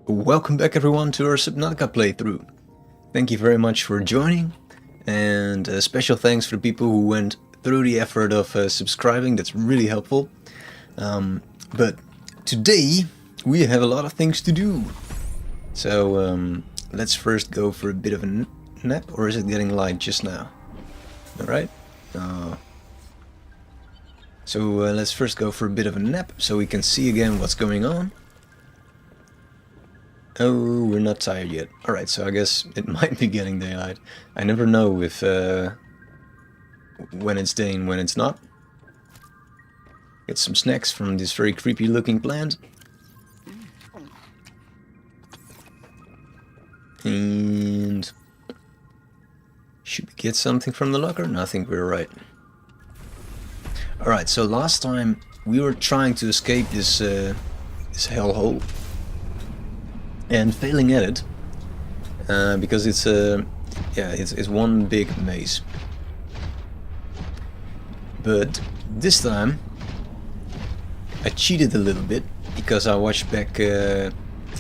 Welcome back everyone to our Subnautica playthrough. Thank you very much for joining, and special thanks for the people who went through the effort of subscribing. That's really helpful. But today we have a lot of things to do. So let's first go for a bit of a nap, or is it getting light just now? Alright. So let's first go for a bit of a nap so we can see again what's going on. Oh, we're not tired yet. Alright, so I guess it might be getting daylight. I never know if when it's day and when it's not. Get some snacks from this very creepy looking plant. And should we get something from the locker? No, I think we're right. Alright, so last time we were trying to escape this hellhole. And failing at it, because it's it's one big maze. But this time I cheated a little bit because I watched back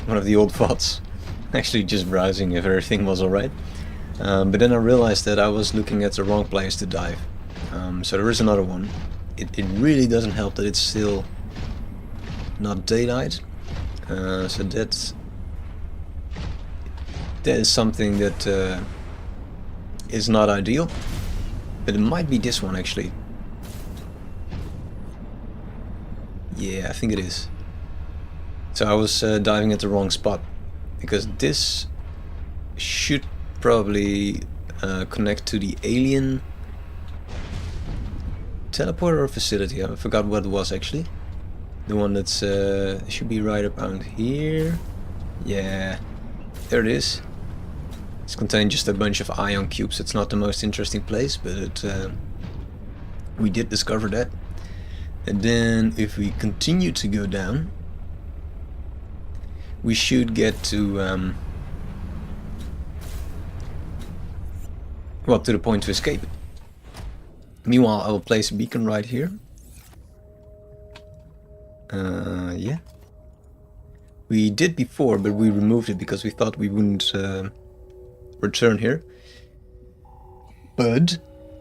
one of the old VODs, actually just browsing if everything was alright. But then I realized that I was looking at the wrong place to dive. So there is another one. It really doesn't help that it's still not daylight. So that is something that is not ideal, but it might be this one actually. Yeah, I think it is. So I was diving at the wrong spot, because this should probably connect to the alien teleporter facility. I forgot what it was actually. The one that's should be right around here. Yeah, there it is. It's contained just a bunch of ion cubes. It's not the most interesting place, but we did discover that. And then if we continue to go down, we should get to well, to the point to escape. Meanwhile, I will place a beacon right here. Yeah. We did before, but we removed it because we thought we wouldn't return here. But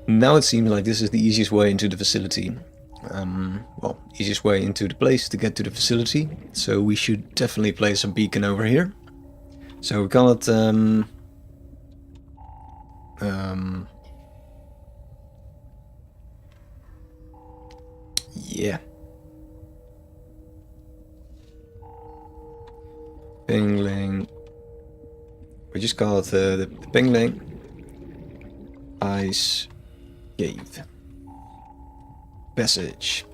now it seems like this is the easiest way into the facility. Well, easiest way into the place to get to the facility. So we should definitely place a beacon over here. So we call it yeah. Pingling. We just call it the Pingling Ice Cave Passage.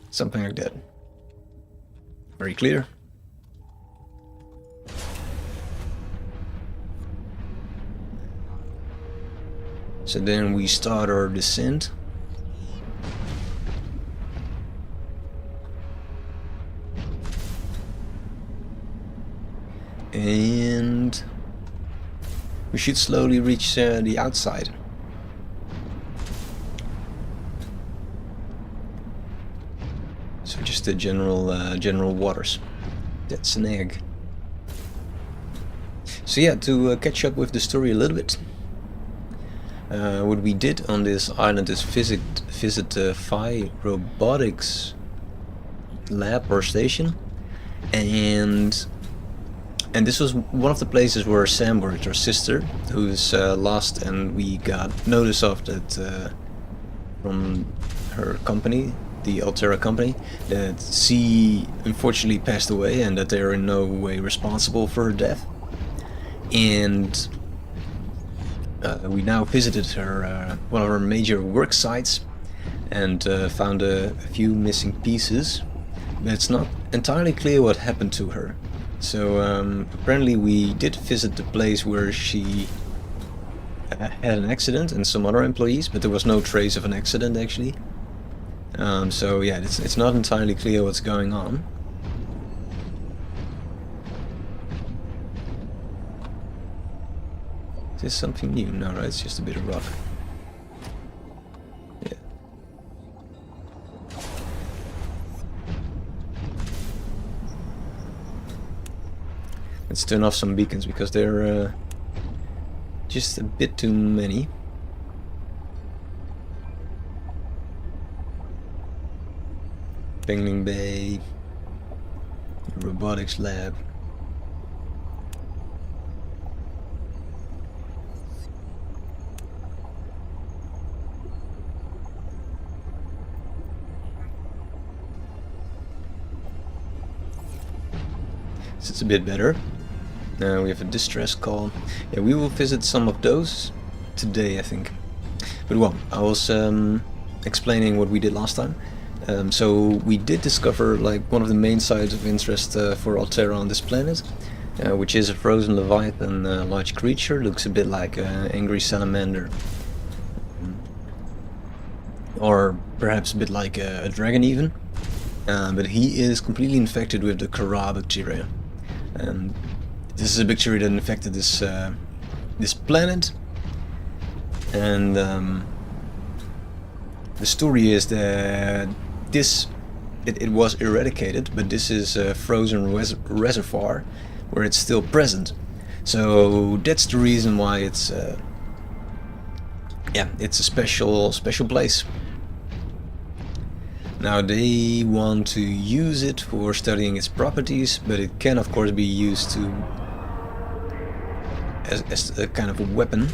Something like that. Very clear. So then we start our descent. And we should slowly reach the outside. So just the general waters. That's an egg. So yeah, to catch up with the story a little bit. What we did on this island is visit Phi Robotics lab or station, and this was one of the places where Sam worked, her sister, who's lost, and we got notice of that from her company, the Altera company, that she unfortunately passed away and that they're in no way responsible for her death. And we now visited her, one of her major work sites, and found a few missing pieces, but it's not entirely clear what happened to her. So apparently we did visit the place where she had an accident and some other employees, but there was no trace of an accident actually. So yeah, it's not entirely clear what's going on. Is this something new? No, right, it's just a bit of rock. Yeah. Let's turn off some beacons because they're just a bit too many. Penguin Bay, robotics lab. This is a bit better. Now we have a distress call. Yeah, we will visit some of those today, I think. But well, I was explaining what we did last time. So we did discover like one of the main sites of interest for Altera on this planet, which is a frozen leviathan large creature. Looks a bit like an angry salamander, or perhaps a bit like a dragon even. But he is completely infected with the Kara bacteria. This is a bacteria that infected this this planet, and the story is that it was eradicated, but this is a frozen reservoir where it's still present. So that's the reason why it's yeah, it's a special place. Now they want to use it for studying its properties, but it can of course be used to as a kind of a weapon.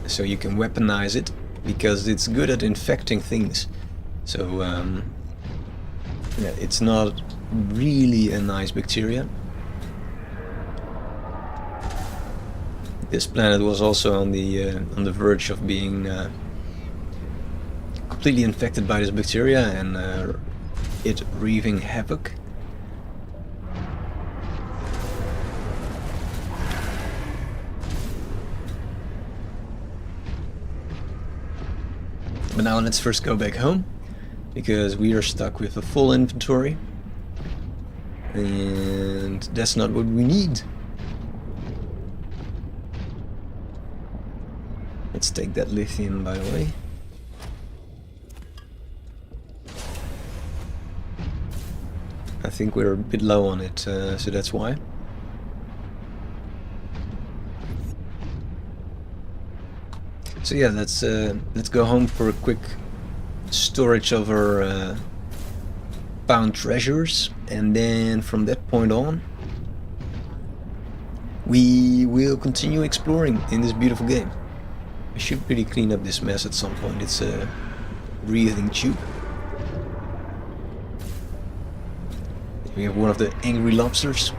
So you can weaponize it because it's good at infecting things. So yeah, it's not really a nice bacteria. This planet was also on the verge of being completely infected by this bacteria and it wreaking havoc. But now let's first go back home, because we are stuck with a full inventory, and that's not what we need. Let's take that lithium, by the way. I think we're a bit low on it, so that's why. So yeah, let's go home for a quick storage of our found treasures, and then from that point on we will continue exploring in this beautiful game. I should really clean up this mess at some point. It's a breathing tube. We have one of the angry lobsters.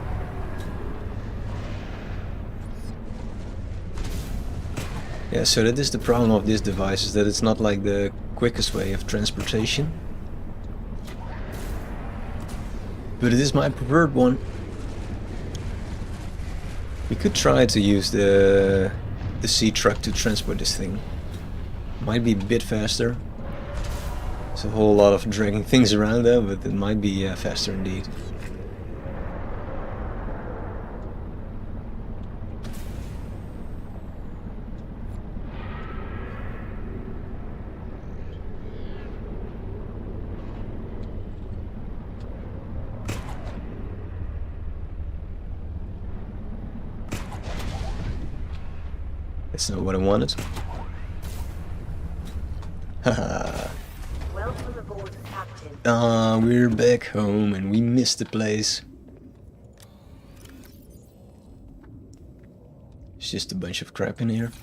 Yeah, so that is the problem of this device, is that it's not like the quickest way of transportation. But it is my preferred one. We could try to use the sea truck to transport this thing. Might be a bit faster. There's a whole lot of dragging things around there, but it might be faster indeed. That's not what I wanted. Haha. Welcome aboard, Captain. We're back home and we missed the place. It's just a bunch of crap in here.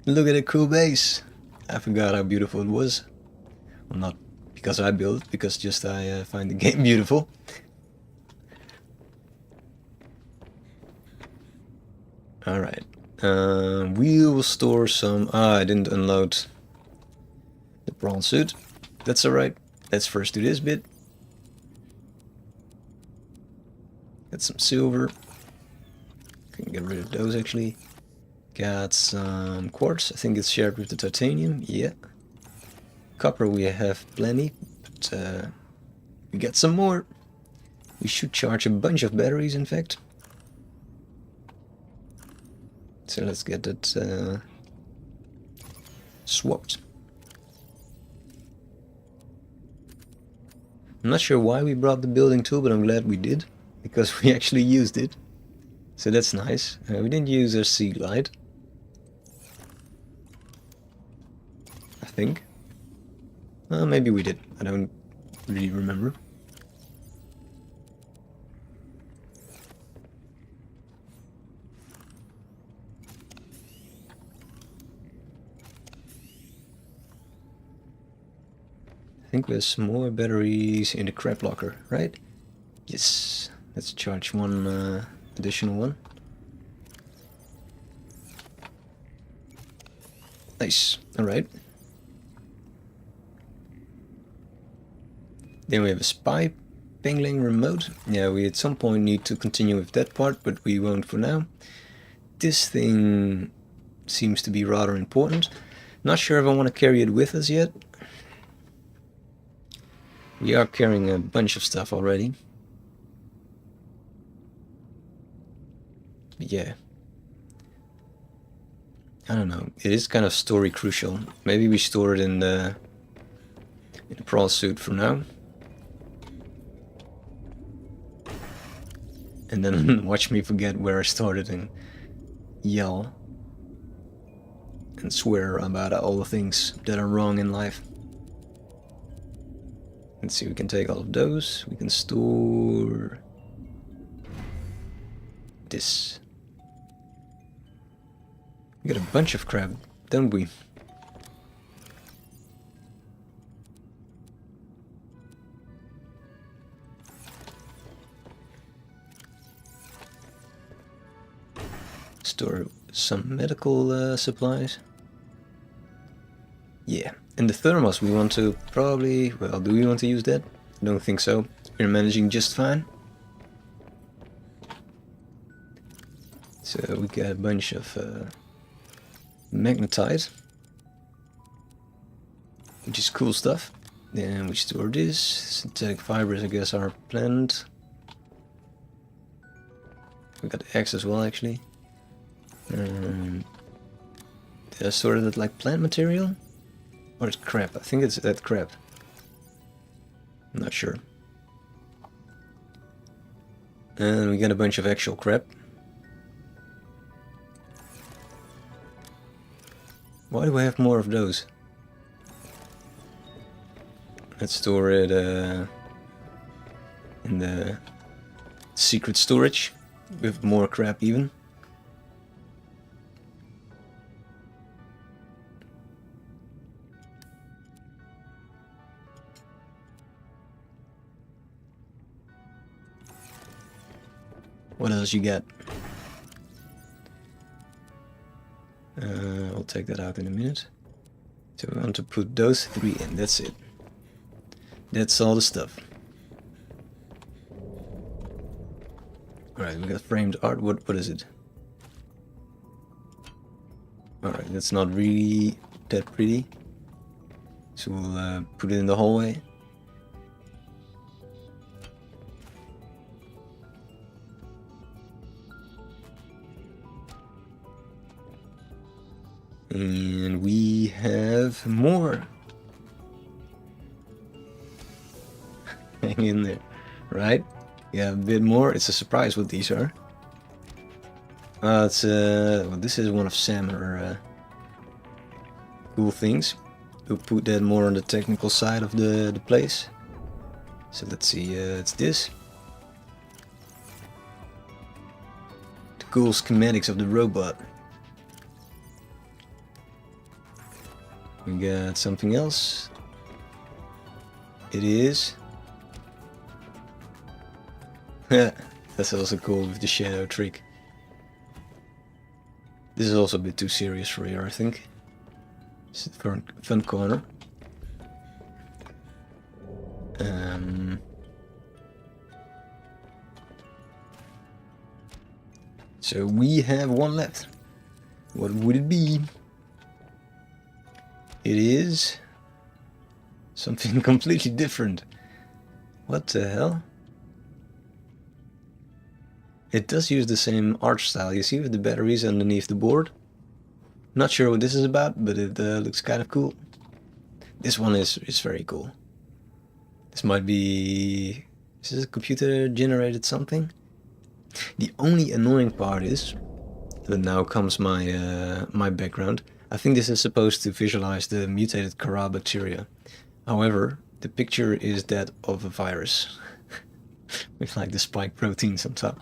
Look at the cool base. I forgot how beautiful it was. Well, not because I built it, because just I find the game beautiful. Alright, we will store some... I didn't unload the prawn suit. That's alright. Let's first do this bit. Got some silver. Can get rid of those actually. Got some quartz. I think it's shared with the titanium. Yeah. Copper we have plenty, but we got some more. We should charge a bunch of batteries, in fact. So let's get that swapped. I'm not sure why we brought the building tool, but I'm glad we did. because we actually used it. So that's nice. We didn't use our sea glide, I think. Maybe we did. I don't really remember. I think there's more batteries in the crab locker, right? Yes. Let's charge one additional one. Nice. Alright. Then we have a spy pingling remote. Yeah, we at some point need to continue with that part, but we won't for now. This thing seems to be rather important. Not sure if I want to carry it with us yet. We are carrying a bunch of stuff already. But yeah. I don't know. It is kind of story crucial. Maybe we store it in the prawn suit for now. And then watch me forget where I started and yell and swear about all the things that are wrong in life. Let's see, we can take all of those. We can store this. We got a bunch of crab, don't we? Store some medical supplies. Yeah, and the thermos we want to probably... Well, do we want to use that? I don't think so. We're managing just fine. So we got a bunch of magnetite, which is cool stuff. Then we store this. Synthetic fibers, I guess, are plant. We got eggs as well, actually. Did I store that like plant material? Or it's crap? I think it's that crap. I'm not sure. And we got a bunch of actual crap. Why do I have more of those? Let's store it in the secret storage with more crap even. What else you got? I'll take that out in a minute. So we want to put those three in, that's it. That's all the stuff. Alright, we got framed art, what is it? Alright, that's not really that pretty. So we'll put it in the hallway. And we have more. Hang in there, right? Yeah, a bit more. It's a surprise what these are. It's well, this is one of Sam's cool things. We'll put that more on the technical side of the place. So let's see, it's this. The cool schematics of the robot. We got something else. It is. That's also cool with the shadow trick. This is also a bit too serious for you, I think. It's a fun corner. So we have one left. What would it be? It is something completely different. What the hell? It does use the same art style, you see, with the batteries underneath the board. Not sure what this is about, but it looks kind of cool. This one is very cool. This might be Is this a computer generated something? The only annoying part is that now comes my my background. I think this is supposed to visualize the mutated Kara bacteria. However, the picture is that of a virus with like the spike proteins on top.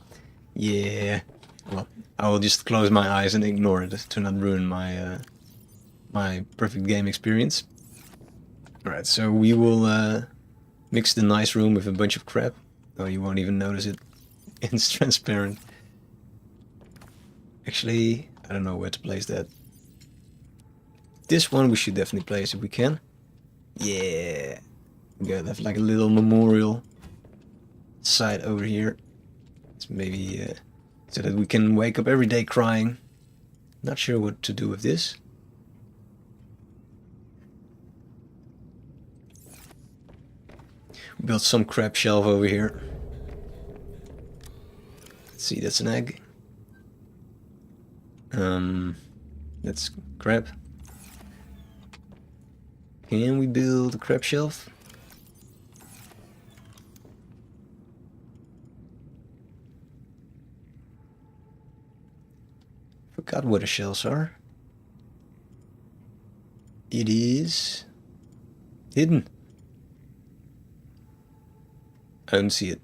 Yeah. Well, I will just close my eyes and ignore it to not ruin my my perfect game experience. Alright, so we will mix the nice room with a bunch of crap. Oh, you won't even notice it. It's transparent. Actually, I don't know where to place that. This one we should definitely place if we can. Yeah. We gotta have like a little memorial site over here. It's maybe so that we can wake up every day crying. Not sure what to do with this. Built some crap shelf over here. Let's see, that's an egg. That's crap. Can we build a crab shelf? Forgot what the shells are. It is hidden. I don't see it.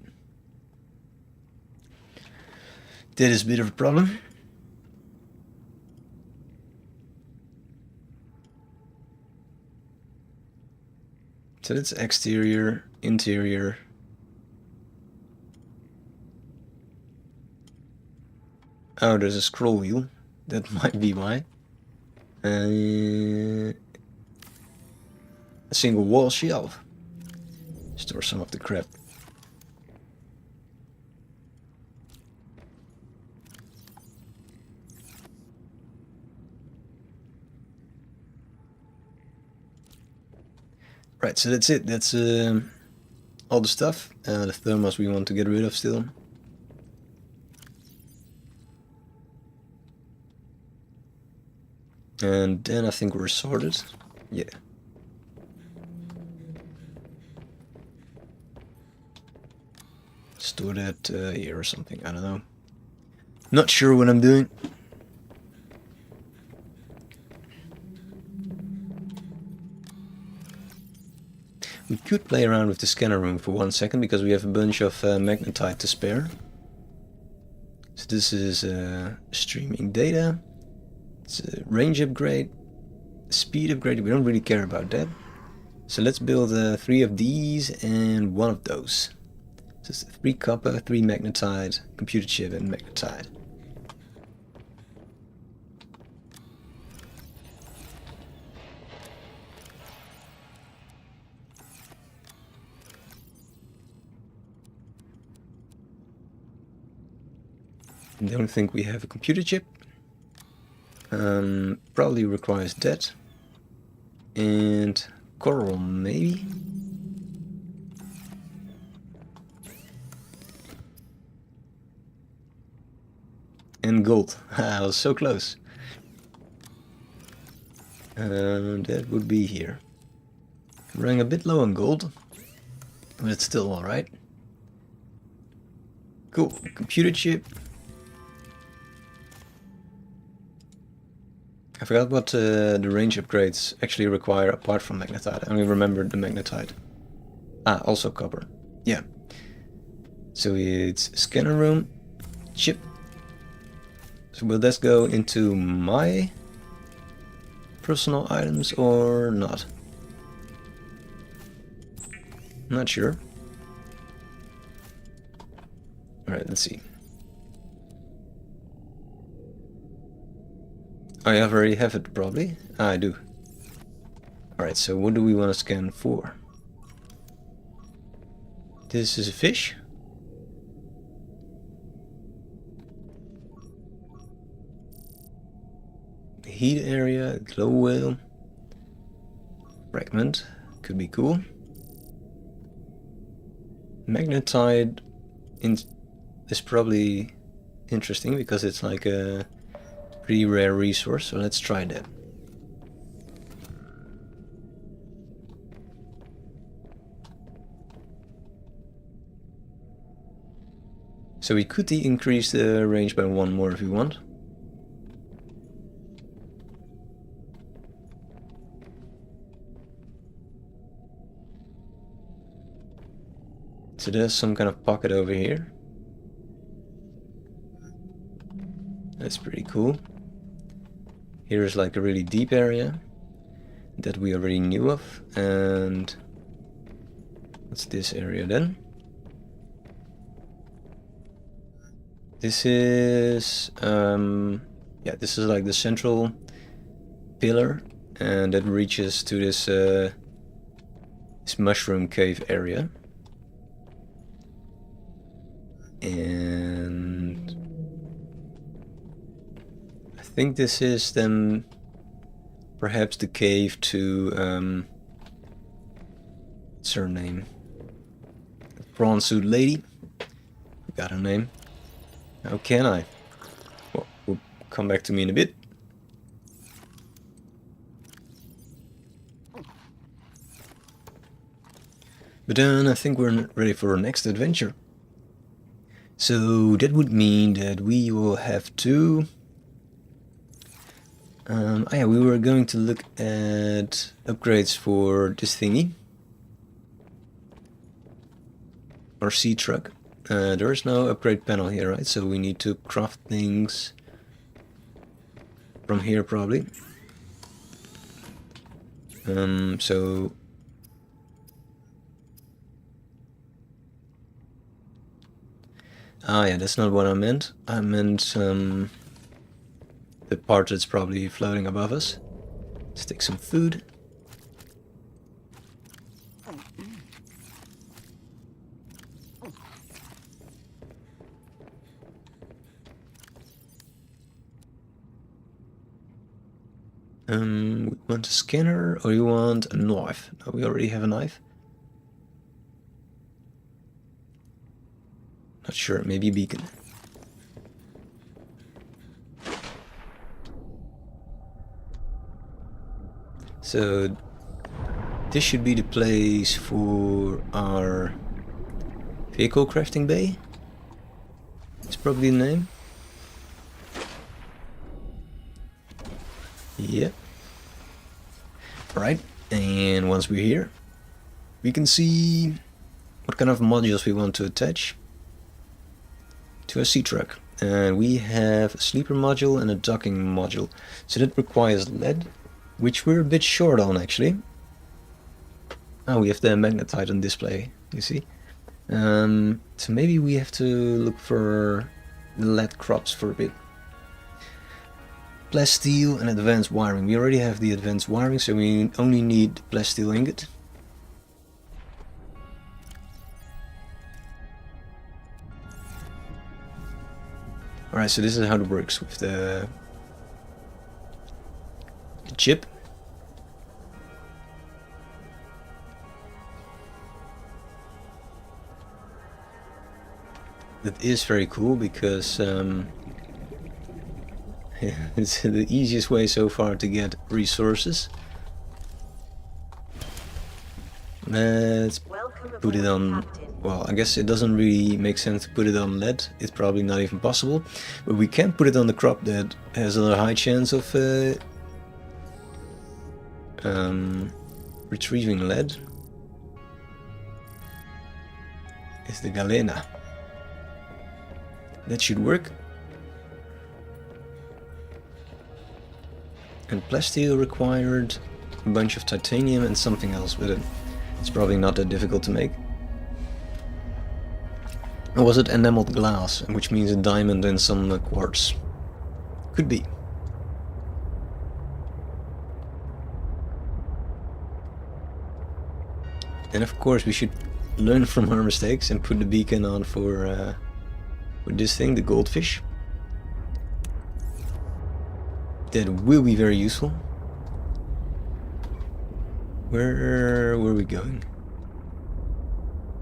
That is a bit of a problem. So that's exterior, interior. Oh, there's a scroll wheel. That might be why. A single wall shelf. Store some of the crap. Right, so that's it. That's all the stuff. The thermos we want to get rid of still. And then I think we're sorted. Yeah. Store that here or something. I don't know. Not sure what I'm doing. We could play around with the scanner room for 1 second because we have a bunch of magnetite to spare. So this is streaming data. It's a range upgrade, speed upgrade. We don't really care about that. So let's build 3 of these and 1 of those. So it's 3 copper, 3 magnetite, computer chip and magnetite. I don't think we have a computer chip. Probably requires that. And coral, maybe? And gold. I was so close. That would be here. Running a bit low on gold, but it's still alright. Cool. Computer chip. I forgot what the range upgrades actually require apart from magnetite. I only remembered the magnetite. Ah, also copper. Yeah. So it's scanner room, chip. So will this go into my personal items or not? Not sure. Alright, let's see. I already have it, probably. Ah, I do. Alright, so what do we want to scan for? This is a fish. Heat area, glow whale. Fragment, could be cool. Magnetite is probably interesting because it's like a pretty rare resource, so let's try that. So we could increase the range by 1 more if we want. So there's some kind of pocket over here. That's pretty cool. Here is like a really deep area that we already knew of. And what's this area then? This is yeah, this is like the central pillar, and that reaches to this this mushroom cave area. And I think this is then perhaps the cave to what's her name? Prawn suit lady. Got her name. How can I? Well, we'll come back to me in a bit. But then I think we're ready for our next adventure. So that would mean that we will have to... oh yeah, we were going to look at upgrades for this thingy. Our sea truck. There is no upgrade panel here, right? So we need to craft things from here probably. So... ah yeah, that's not what I meant. I meant the part that's probably floating above us. Let's take some food. We want a scanner, or you want a knife? No, we already have a knife. Not sure, maybe a beacon. So this should be the place for our vehicle crafting bay. It's probably the name. Yep. Right, and once we're here, we can see what kind of modules we want to attach to a sea truck. And we have a sleeper module and a docking module. So that requires lead, which we're a bit short on actually. Oh, we have the magnetite on display, you see. So maybe we have to look for the lead crops for a bit. Plasteel and advanced wiring. We already have the advanced wiring, so we only need plasteel ingot. Alright, so this is how it works with the chip. That is very cool because it's the easiest way so far to get resources. Let's put it on... well, I guess it doesn't really make sense to put it on lead. It's probably not even possible. But we can put it on the crop that has a high chance of retrieving lead. It's the galena. That should work. And plasteel required a bunch of titanium and something else, but it's probably not that difficult to make. Or was it enameled glass, which means a diamond and some quartz? Could be. And of course we should learn from our mistakes and put the beacon on for this thing, the goldfish. That will be very useful. Where were we going?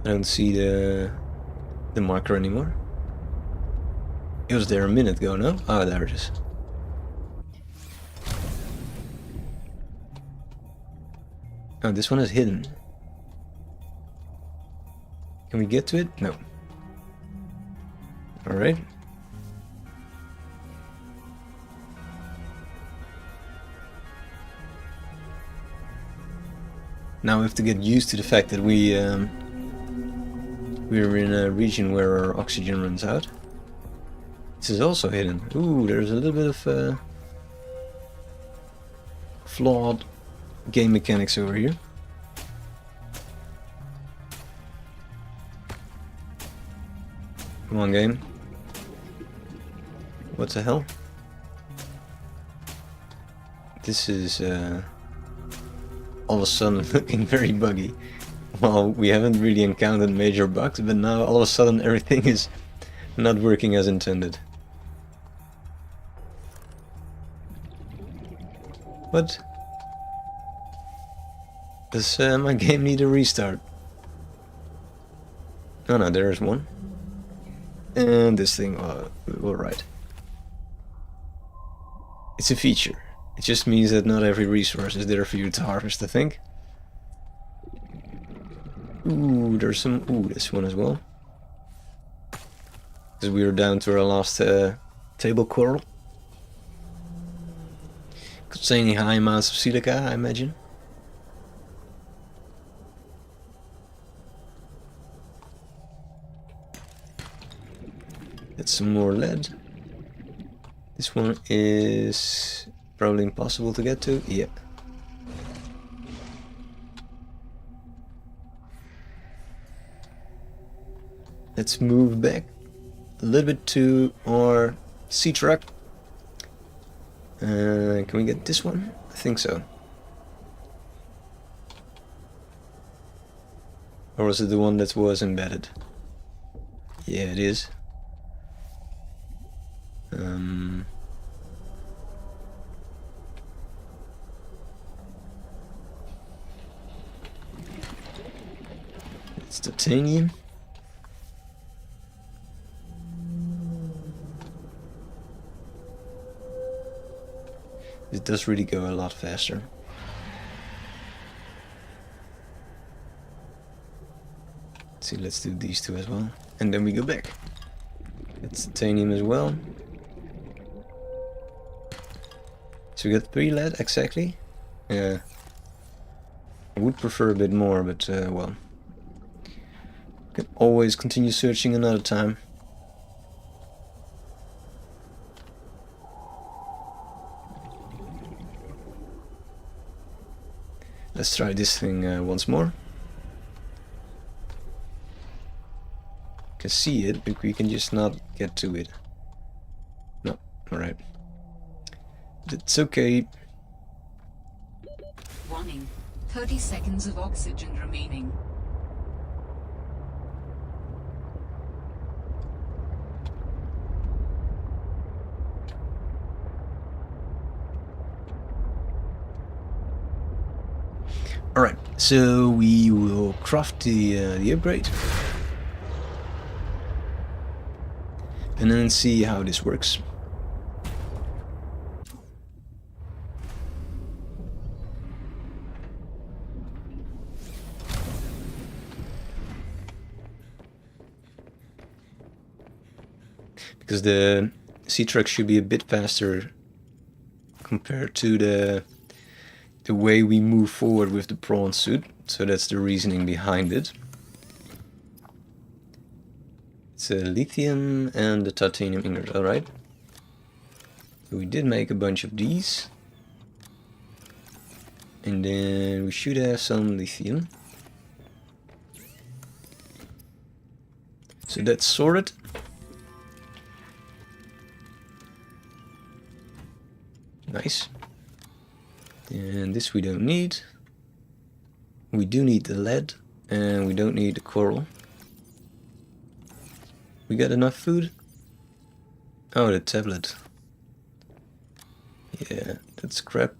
I don't see the marker anymore. It was there a minute ago, no? Ah, there it is. Oh, this one is hidden. Can we get to it? No. Alright. Now we have to get used to the fact that we're in a region where our oxygen runs out. This is also hidden. Ooh, there's a little bit of flawed game mechanics over here. Come on, game. What the hell? This is all of a sudden looking very buggy. Well, we haven't really encountered major bugs, but now all of a sudden everything is not working as intended. What? Does my game need a restart? Oh no, there's one. And this thing, alright. It's a feature. It just means that not every resource is there for you to harvest, I think. Ooh, there's some... Ooh, this one as well. Because we are down to our last table coral. Containing high amounts of silica, I imagine. That's some more lead. This one is probably impossible to get to. Yep. Let's move back a little bit to our sea truck. Can we get this one? I think so. Or was it the one that was embedded? Yeah, it is. It's titanium. It does really go a lot faster. See, let's do these two as well. And then we go back. It's titanium as well. So we got 3 lead, exactly. Yeah. I would prefer a bit more, but well. Can always continue searching another time. Let's try this thing once more. Can see it, but we can just not get to it. No, alright. It's okay. Warning. 30 seconds of oxygen remaining. Alright, so we will craft the upgrade. And then see how this works. Because the sea truck should be a bit faster compared to the way we move forward with the prawn suit. So that's the reasoning behind it. It's a lithium and the titanium ingot, alright. So we did make a bunch of these. And then we should have some lithium. So that's sorted. Nice. And this we don't need. We do need the lead, and we don't need the coral. We got enough food? Oh, the tablet. Yeah, that's crap.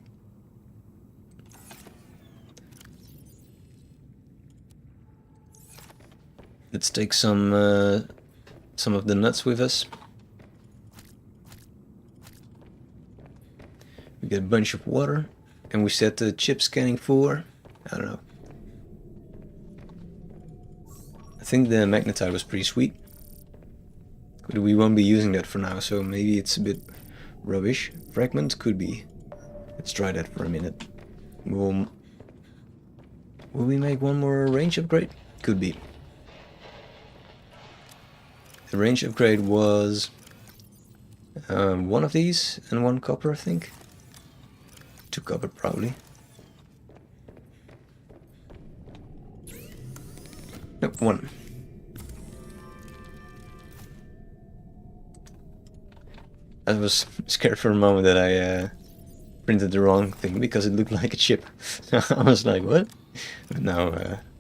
Let's take some of the nuts with us. We get a bunch of water, and we set the chip scanning for, I don't know. I think the magnetite was pretty sweet. But we won't be using that for now, so maybe it's a bit rubbish. Fragment could be. Let's try that for a minute. Will we make one more range upgrade? Could be. The range upgrade was one of these and 1 copper, I think. 2 copper probably. Nope, 1. I was scared for a moment that I printed the wrong thing because it looked like a chip. I was like, what? But now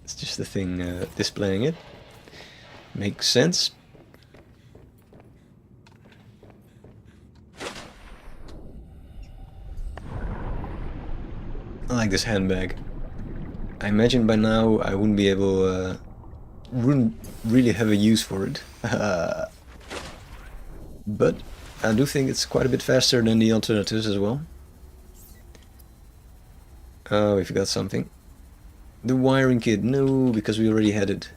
it's just the thing displaying it. Makes sense. I like this handbag. I imagine by now I wouldn't be able, wouldn't really have a use for it. But I do think it's quite a bit faster than the alternatives as well. Oh, we forgot something. The wiring kit. No, because we already had it.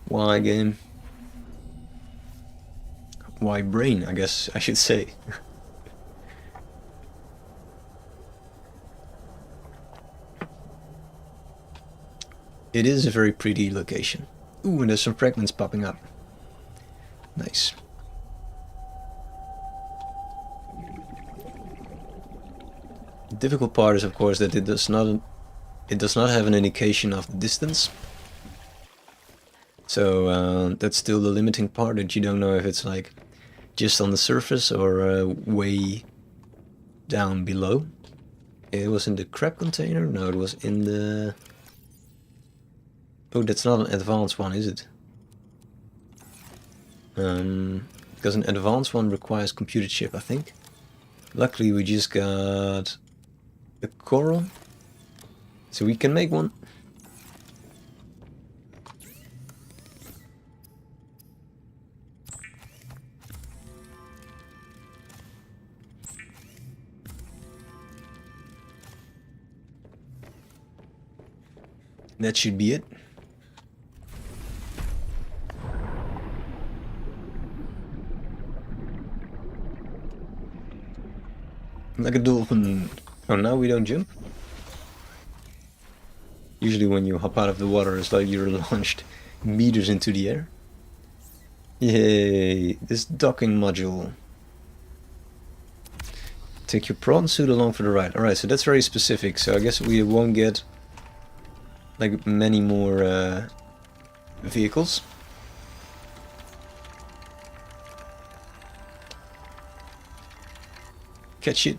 Why game? Why brain, I guess I should say. It is a very pretty location. Ooh, and there's some fragments popping up. Nice. The difficult part is, of course, that it does not have an indication of the distance. So that's still the limiting part, that you don't know if it's like just on the surface or way down below. It was in the crab container? No, it was in the... Oh, that's not an advanced one, is it? Because an advanced one requires computer chip, I think. Luckily we just got a coral, so we can make one. That should be it. Like a dolphin. Oh, now we don't jump? Usually when you hop out of the water, it's like you're launched meters into the air. Yay! This docking module. Take your prawn suit along for the ride. Alright, so that's very specific, so I guess we won't get like many more vehicles. Catch it.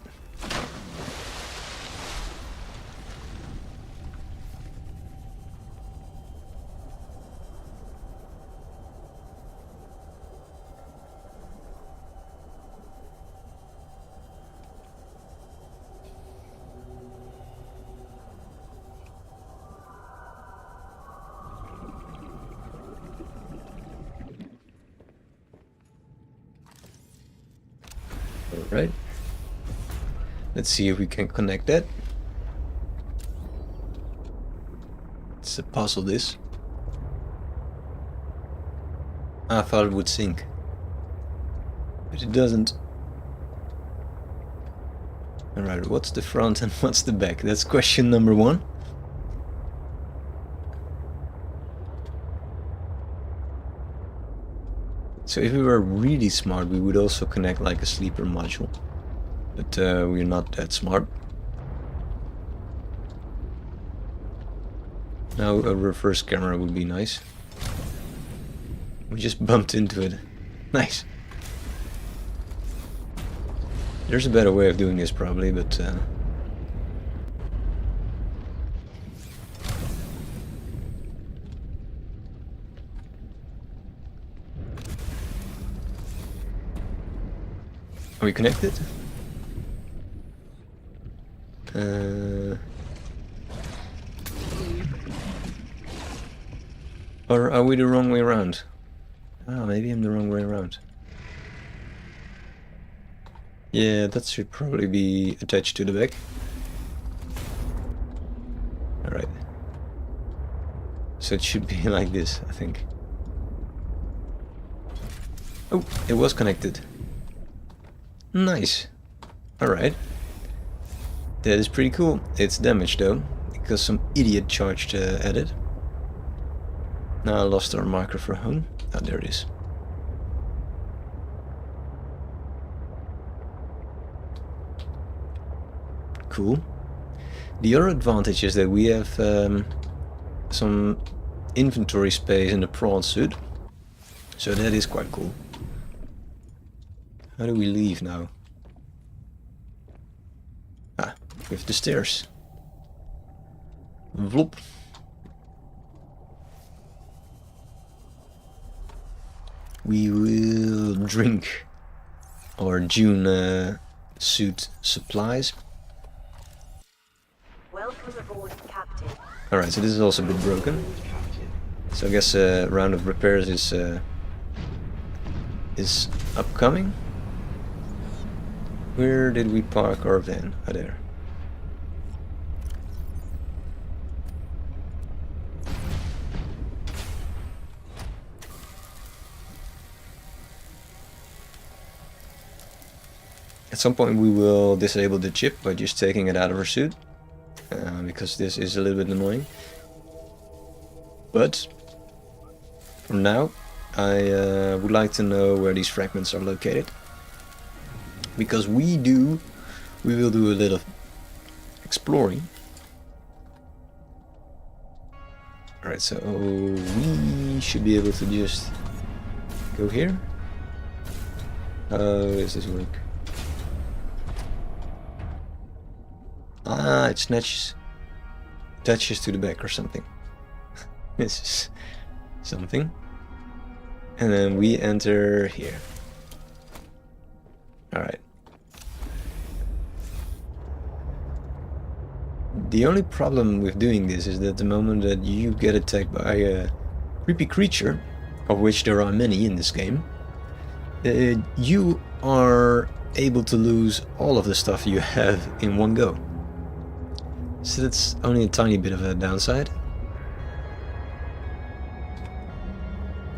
All right. Let's see if we can connect that. It's a puzzle, this. I thought it would sink, but it doesn't. Alright, what's the front and what's the back? That's question number 1. So if we were really smart, we would also connect like a sleeper module. But we're not that smart. Now a reverse camera would be nice. We just bumped into it. Nice. There's a better way of doing this probably, but are we connected? Or are we the wrong way around? Ah, maybe I'm the wrong way around. Yeah, that should probably be attached to the back. Alright. So it should be like this, I think. Oh, it was connected. Nice. Alright. That is pretty cool. It's damaged though, because some idiot charged at it. Now I lost our marker for home. Ah, there it is. Cool. The other advantage is that we have some inventory space in the prawn suit. So that is quite cool. How do we leave now? Ah, with the stairs. Vlop. We will drink our June suit supplies. Welcome aboard, Captain. Alright, so this is also a bit broken. So I guess a round of repairs is upcoming. Where did we park our van? Ah, there. At some point we will disable the chip by just taking it out of our suit, because this is a little bit annoying. But for now I would like to know where these fragments are located, because we will do a little exploring. Alright, so we should be able to just go here. How does this work? Ah, it snatches, attaches to the back or something. This is something. And then we enter here. Alright. The only problem with doing this is that the moment that you get attacked by a creepy creature, of which there are many in this game, you are able to lose all of the stuff you have in one go. So that's only a tiny bit of a downside.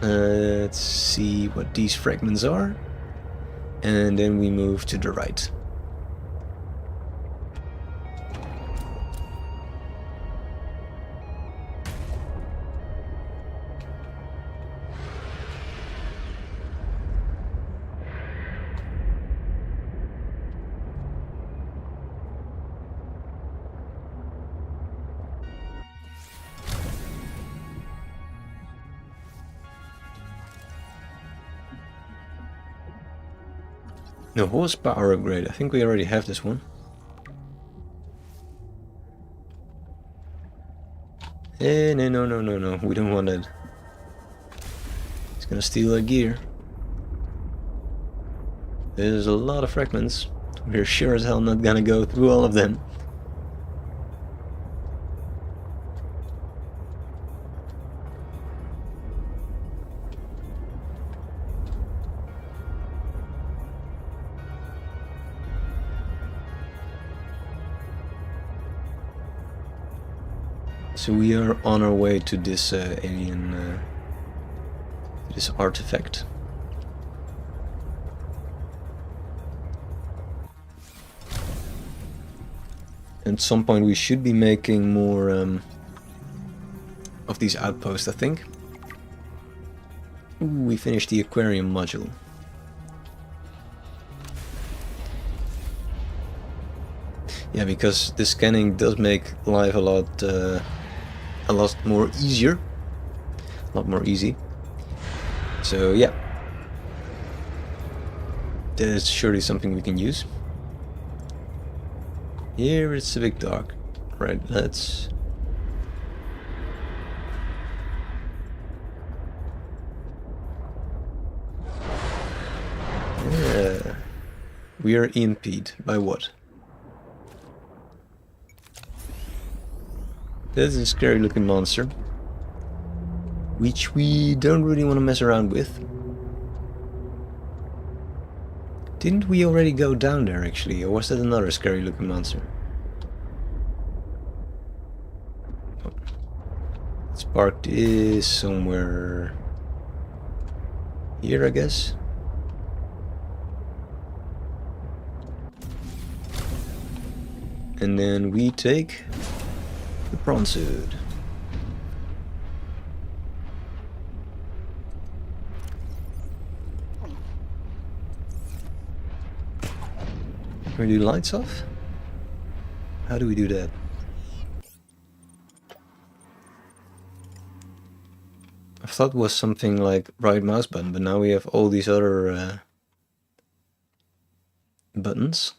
Let's see what these fragments are, and then we move to the right. No horsepower upgrade. I think we already have this one. No. We don't want that. It's gonna steal our gear. There's a lot of fragments. We're sure as hell not gonna go through all of them. So we are on our way to this alien, this artifact. At some point we should be making more of these outposts, I think. Ooh, we finished the aquarium module. Yeah, because the scanning does make life a lot more easier, a lot more easy. So yeah, that is surely something we can use. Here it's a big dog. Right, let's... Yeah. We are EMP'd. By what? That's a scary looking monster, which we don't really want to mess around with. Didn't we already go down there actually, or was that another scary looking monster? Oh. Let's park this somewhere here, I guess. And then we take the prawn suit. Can we do lights off? How do we do that? I thought it was something like right mouse button, but now we have all these other buttons.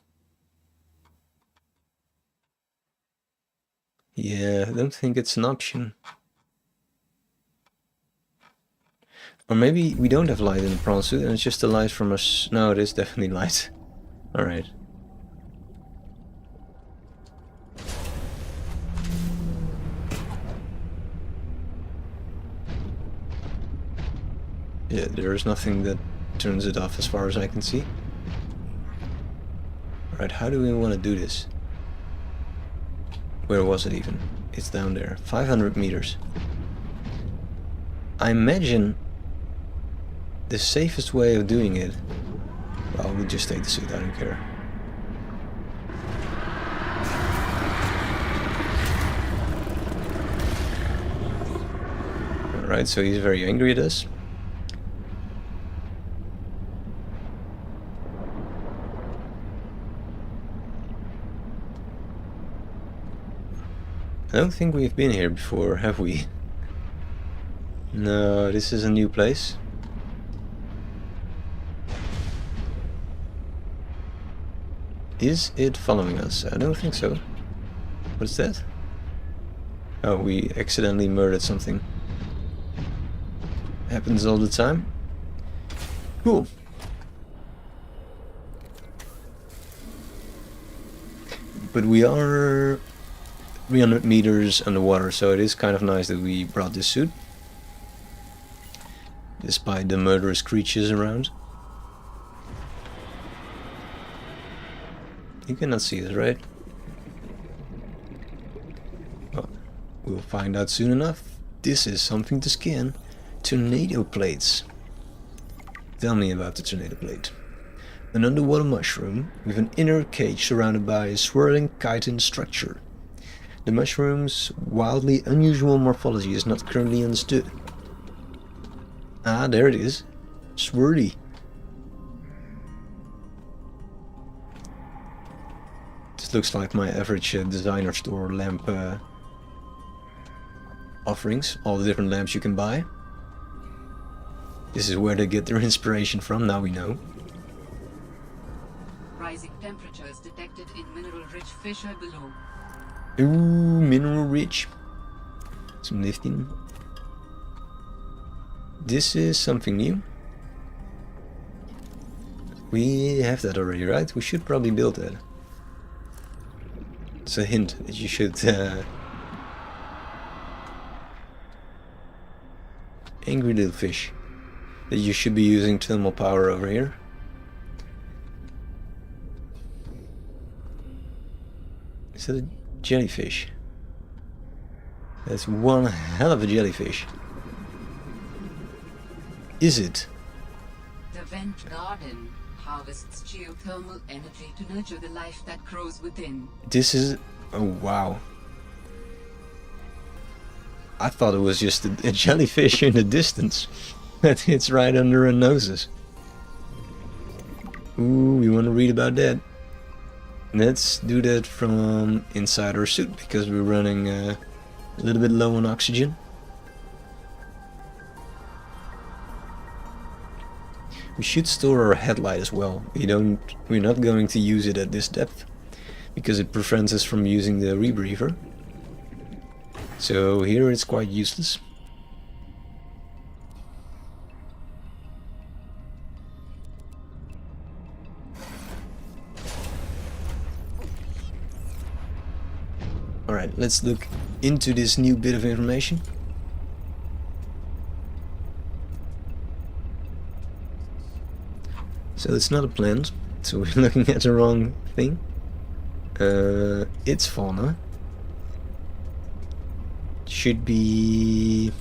Yeah, I don't think it's an option. Or maybe we don't have light in the prawn suit and it's just the light from us. No, it is definitely light. Alright. Yeah, there's nothing that turns it off as far as I can see. Alright, how do we want to do this? Where was it even? It's down there. 500 meters. I imagine the safest way of doing it... Well, we'll just take the suit, I don't care. Alright, so he's very angry at us. I don't think we've been here before, have we? No, this is a new place. Is it following us? I don't think so. What's that? Oh, we accidentally murdered something. Happens all the time. Cool. But we are 300 meters underwater, so it is kind of nice that we brought this suit. Despite the murderous creatures around. You cannot see us, right? Well, we'll find out soon enough. This is something to scan. Tornado plates. Tell me about the tornado plate. An underwater mushroom with an inner cage surrounded by a swirling chitin structure. The mushroom's wildly unusual morphology is not currently understood. Ah, there it is. Swirly. This looks like my average designer store lamp offerings. All the different lamps you can buy. This is where they get their inspiration from, now we know. Rising temperatures detected in mineral-rich fissure below. Ooh, mineral rich. Some lifting. This is something new. We have that already, right? We should probably build that. It's a hint that you should... Angry little fish. That you should be using thermal power over here. Is that a jellyfish? That's one hell of a jellyfish. Is it? The vent garden harvests geothermal energy to nurture the life that grows within. This is... Oh, wow. I thought it was just a jellyfish in the distance. But it's right under our noses. Ooh, we want to read about that. Let's do that from inside our suit, because we're running a little bit low on oxygen. We should store our headlight as well. We're not going to use it at this depth, because it prevents us from using the rebreather. So here it's quite useless. Alright, let's look into this new bit of information. So it's not a plant, so we're looking at the wrong thing. It's fauna. Should be...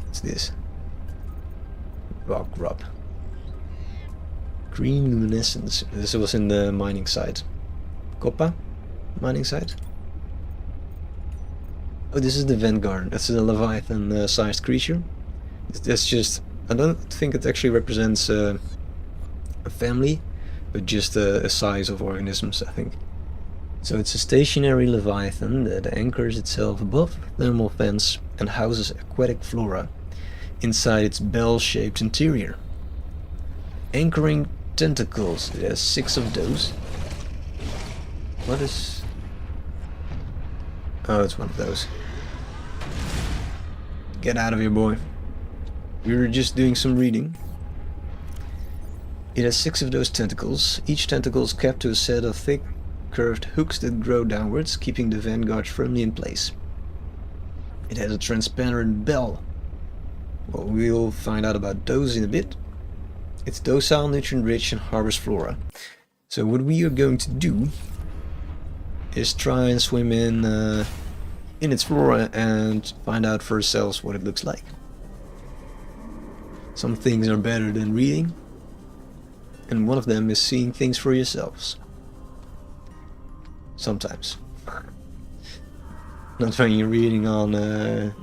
What's this? Rock rub. Green luminescence. This was in the mining site. Copper? mining site. Oh, this is the Vanguard. That's a Leviathan-sized creature. That's just... I don't think it actually represents a family, but just a size of organisms, I think. So it's a stationary Leviathan that anchors itself above the thermal vents and houses aquatic flora inside its bell-shaped interior. Anchoring tentacles. It has 6 of those. What is... Oh, it's one of those. Get out of here, boy. We were just doing some reading. It has 6 of those tentacles. Each tentacle is capped to a set of thick, curved hooks that grow downwards, keeping the Vanguard firmly in place. It has a transparent bell. Well, we'll find out about those in a bit. It's docile, nutrient-rich, and harbors flora. So what we are going to do is try and swim in its flora and find out for ourselves what it looks like. Some things are better than reading, and one of them is seeing things for yourselves. Sometimes. Not when you're reading on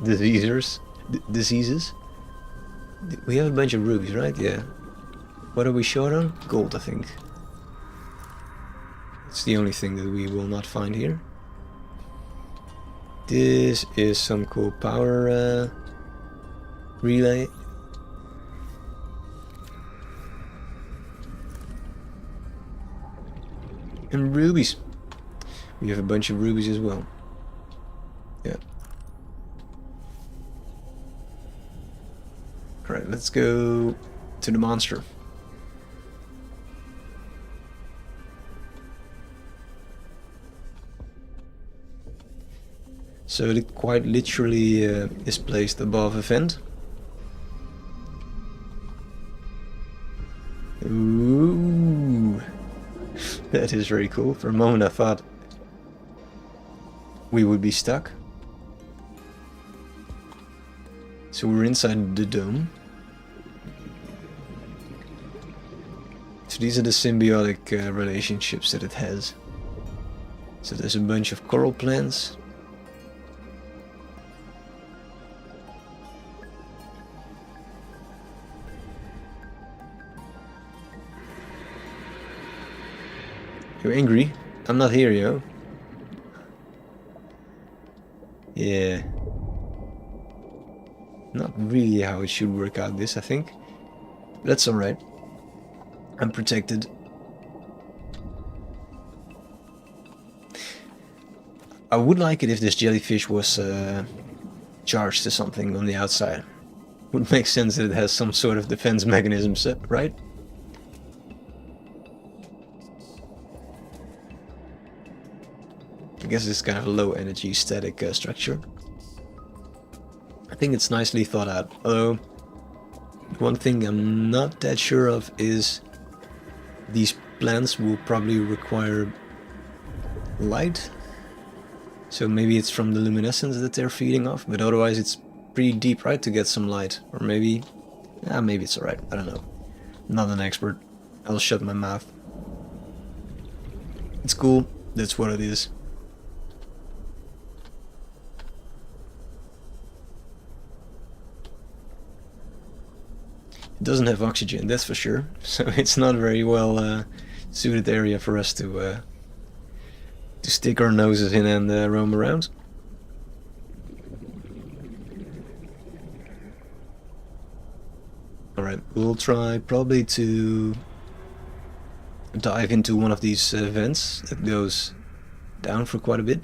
diseases. We have a bunch of rubies, right? Yeah. What are we short on? Gold, I think. It's the only thing that we will not find here. This is some cool power relay. And rubies. We have a bunch of rubies as well. Yeah. Alright, let's go to the monster. So it quite literally is placed above a vent. Ooh, that is very cool. For a moment I thought we would be stuck. So we're inside the dome. So these are the symbiotic relationships that it has. So there's a bunch of coral plants. You're angry? I'm not here, yo. Yeah. Not really how it should work out, this, I think. But that's alright. I'm protected. I would like it if this jellyfish was charged to something on the outside. Would make sense that it has some sort of defense mechanism set, right? I guess it's kind of a low energy static structure. I think it's nicely thought out, although one thing I'm not that sure of is these plants will probably require light. So maybe it's from the luminescence that they're feeding off, but otherwise it's pretty deep, right, to get some light. Or maybe it's alright, I don't know. I'm not an expert, I'll shut my mouth. It's cool, that's what it is. It doesn't have oxygen, that's for sure, so it's not a very well suited area for us to stick our noses in and roam around. Alright, we'll try probably to dive into one of these vents that goes down for quite a bit,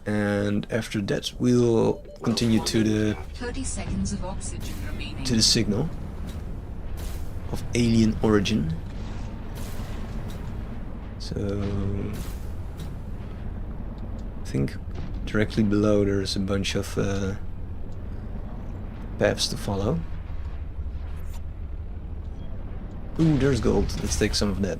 and after that we'll continue to the 30 seconds of oxygen remaining. To the signal of alien origin. So I think directly below there's a bunch of paths to follow. Ooh, there's gold. Let's take some of that.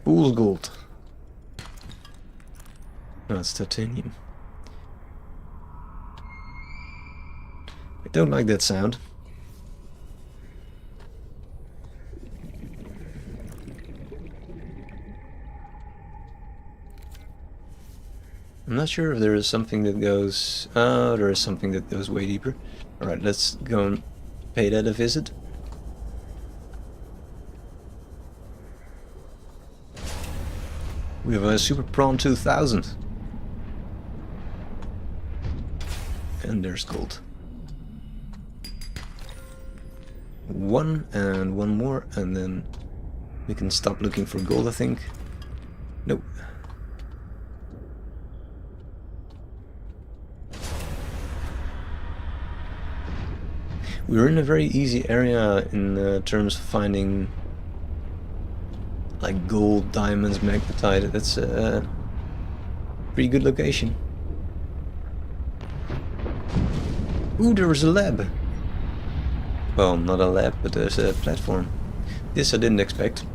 Fool's gold. No, it's titanium. I don't like that sound. I'm not sure if there is something that goes... Oh, there is something that goes way deeper. Alright, let's go and pay that a visit. We have a Super Prawn 2000. And there's gold. One and one more, and then we can stop looking for gold, I think. Nope. We're in a very easy area in terms of finding like gold, diamonds, magnetite. That's a pretty good location. Ooh, there was a lab. Well, not a lab, but there's a platform. This I didn't expect.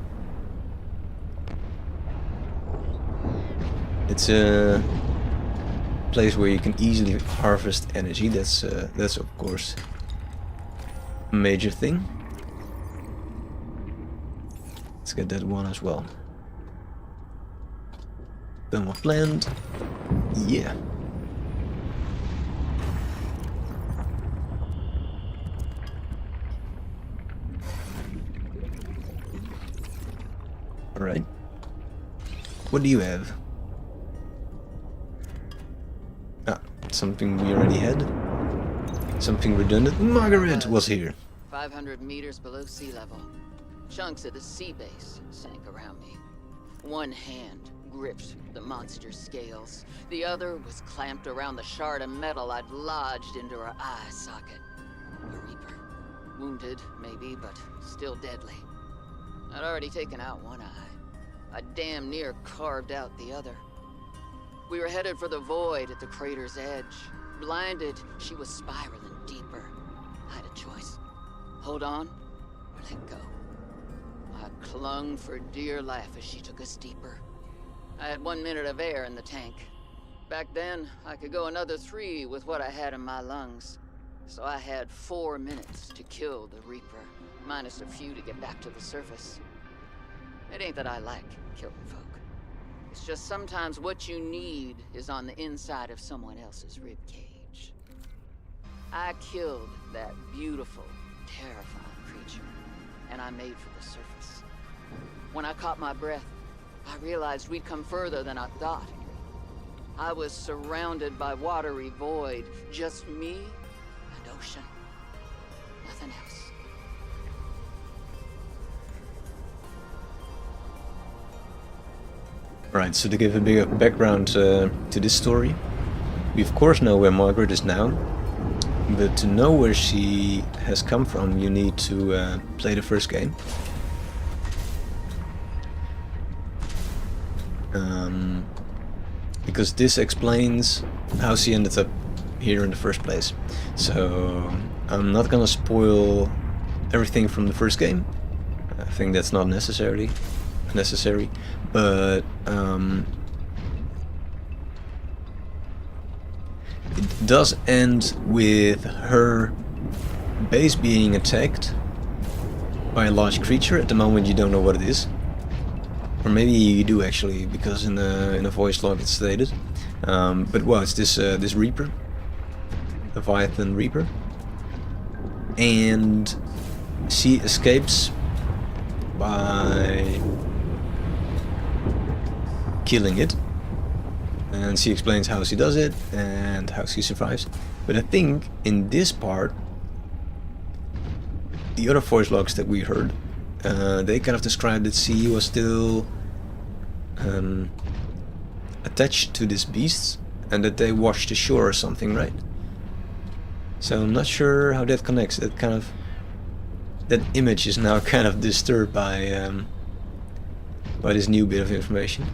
It's a place where you can easily harvest energy. That's of course a major thing. Let's get that one as well. Done what planned. Yeah. Alright. What do you have? Ah, something we already had. Something redundant. Margaret was here. 500 meters below sea level. Chunks of the sea base sank around me. One hand gripped the monster's scales. The other was clamped around the shard of metal I'd lodged into her eye socket. A reaper. Wounded, maybe, but still deadly. I'd already taken out one eye. I damn near carved out the other. We were headed for the void at the crater's edge. Blinded, she was spiraling deeper. I had a choice. Hold on, or let go. I clung for dear life as she took us deeper. I had 1 minute of air in the tank. Back then, I could go another 3 with what I had in my lungs. So I had 4 minutes to kill the Reaper, minus a few to get back to the surface. It ain't that I like killing folk. It's just sometimes what you need is on the inside of someone else's ribcage. I killed that beautiful, terrifying creature, and I made for the surface. When I caught my breath, I realized we'd come further than I thought. I was surrounded by watery void, just me and ocean. Nothing else. Right, so to give a bit of background to this story, we of course know where Margaret is now, but to know where she has come from, you need to play the first game. Because this explains how she ended up here in the first place. So I'm not gonna spoil everything from the first game. I think that's not necessary, but it does end with her base being attacked by a large creature. At the moment you don't know what it is. Or maybe you do actually, because in a voice log it's stated. But well, it's this Reaper, Leviathan Reaper, and she escapes by killing it, and she explains how she does it and how she survives. But I think in this part, the other voice logs that we heard, they kind of described that she was still attached to these beasts and that they washed ashore or something, right? So I'm not sure how that connects. That image is now kind of disturbed by this new bit of information.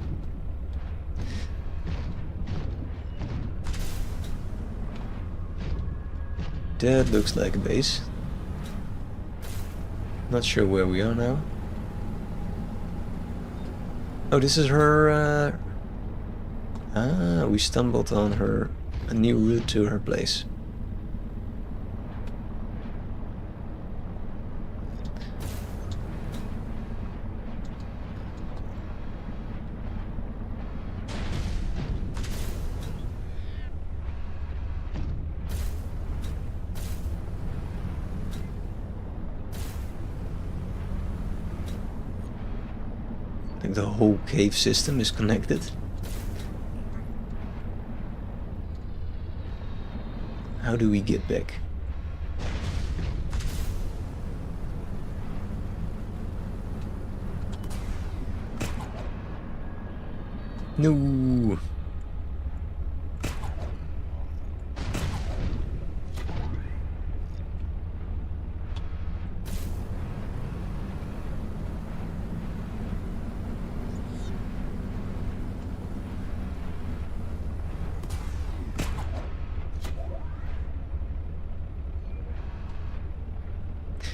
That looks like a base. Not sure where we are now. Oh, this is her... we stumbled on a new route to her place. the whole cave system is connected. How do we get back? No.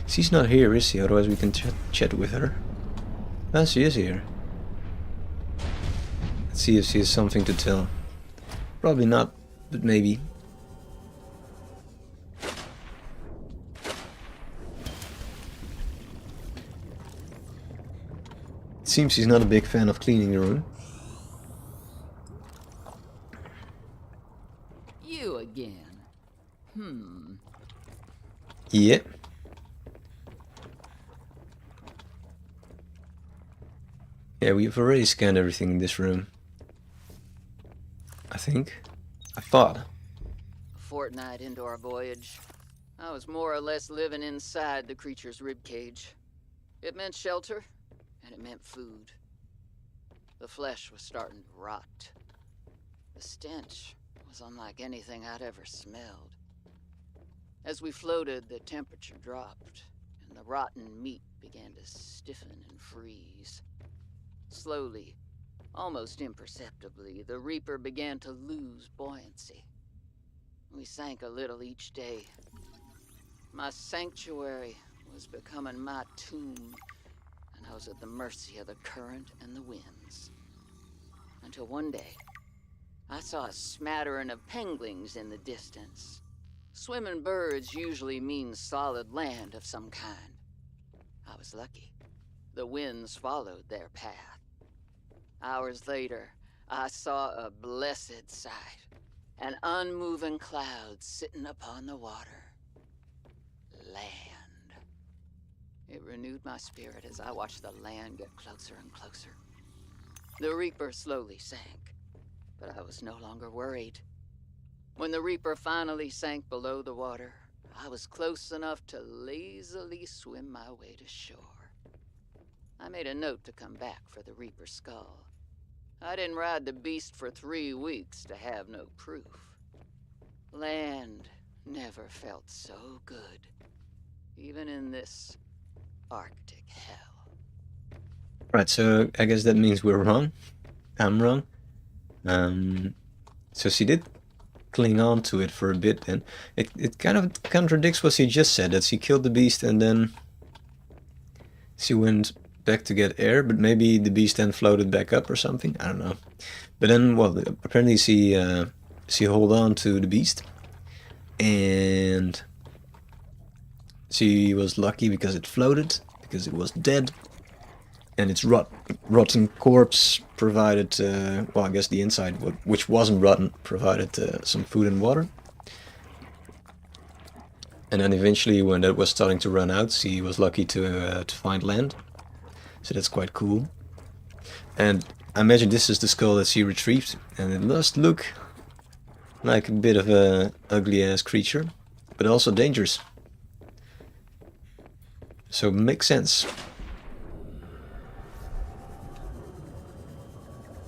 She's not here, is she? Otherwise we can chat with her. Ah, she is here. Let's see if she has something to tell. Probably not, but maybe. It seems she's not a big fan of cleaning the room. You again. Yeah. Yeah, we've already scanned everything in this room. I think. I thought. A fortnight into our voyage, I was more or less living inside the creature's ribcage. It meant shelter, and it meant food. The flesh was starting to rot. The stench was unlike anything I'd ever smelled. As we floated, the temperature dropped, and the rotten meat began to stiffen and freeze. Slowly, almost imperceptibly, the Reaper began to lose buoyancy. We sank a little each day. My sanctuary was becoming my tomb, and I was at the mercy of the current and the winds. Until one day, I saw a smattering of penguins in the distance. Swimming birds usually mean solid land of some kind. I was lucky. The winds followed their path. Hours later, I saw a blessed sight. An unmoving cloud sitting upon the water. Land. It renewed my spirit as I watched the land get closer and closer. The Reaper slowly sank, but I was no longer worried. When the Reaper finally sank below the water, I was close enough to lazily swim my way to shore. I made a note to come back for the Reaper's skull. I didn't ride the beast for 3 weeks to have no proof. Land never felt so good, even in this Arctic hell. Right, so I guess that means we're wrong. I'm wrong. So she did cling on to it for a bit, and it kind of contradicts what she just said, that she killed the beast and then she went back to get air, but maybe the beast then floated back up or something. I don't know. But then, well, apparently she held on to the beast, and she was lucky because it floated, because it was dead, and its rotten corpse provided, well, I guess the inside, which wasn't rotten, provided some food and water. And then eventually, when that was starting to run out, she was lucky to find land. So that's quite cool. And I imagine this is the skull that she retrieved, and it does look like a bit of a ugly ass creature, but also dangerous. So makes sense.